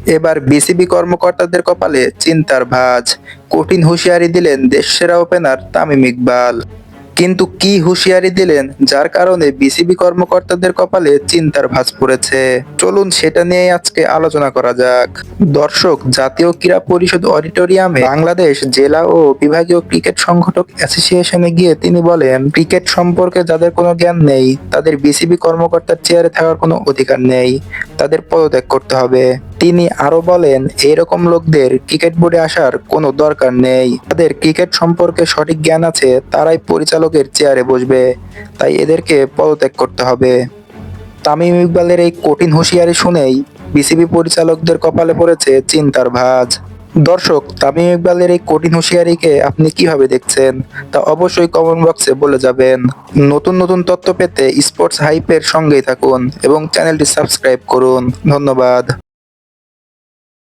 এবার বিসিবি কর্মকর্তাদের কপালে চিন্তার ভাঁজ। কঠিন হুঁশিয়ারি দিলেন দেশসেরা ওপেনার তামিম ইকবাল। কিন্তু কি হুঁশিয়ারি দিলেন যার কারণে বিসিবি কর্মকর্তাদের কপালে চিন্তার ভাঁজ পড়েছে? চলুন সেটা নিয়ে আজকে আলোচনা করা যাক। দর্শক, জাতীয় ক্রীড়া পরিষদ অডিটোরিয়ামে বাংলাদেশ জেলা ও বিভাগীয় ক্রিকেট সংগঠক অ্যাসোসিয়েশনে গিয়ে তিনি বলেন, ক্রিকেট সম্পর্কে যাদের কোনো জ্ঞান নেই তাদের বিসিবি কর্মকর্তার চেয়ারে থাকার কোনো অধিকার নেই, তাদের পদত্যাগ করতে হবে। তিনি আরো বলেন, এরকম লোকদের ক্রিকেট বোর্ডে আসার কোনো দরকার নেই। তাদের ক্রিকেট সম্পর্কে সঠিক জ্ঞান আছে, তারাই পরিচালকের চেয়ারে বসবে, তাই এদেরকে পদত্যাগ করতে হবে। তামিম ইকবালের এই কঠিন হুঁশিয়ারি শুনেই বিসিবি পরিচালকদের কপালে পড়েছে চিন্তার ভাঁজ। দর্শক, তামিম ইকবালের এই কঠিন হুঁশিয়ারিকে আপনি কিভাবে দেখছেন তা অবশ্যই কমেন্ট বক্সে বলে যাবেন। নতুন নতুন তথ্য পেতে স্পোর্টস হাইপের সঙ্গেই থাকুন এবং চ্যানেলটি সাবস্ক্রাইব করুন। ধন্যবাদ।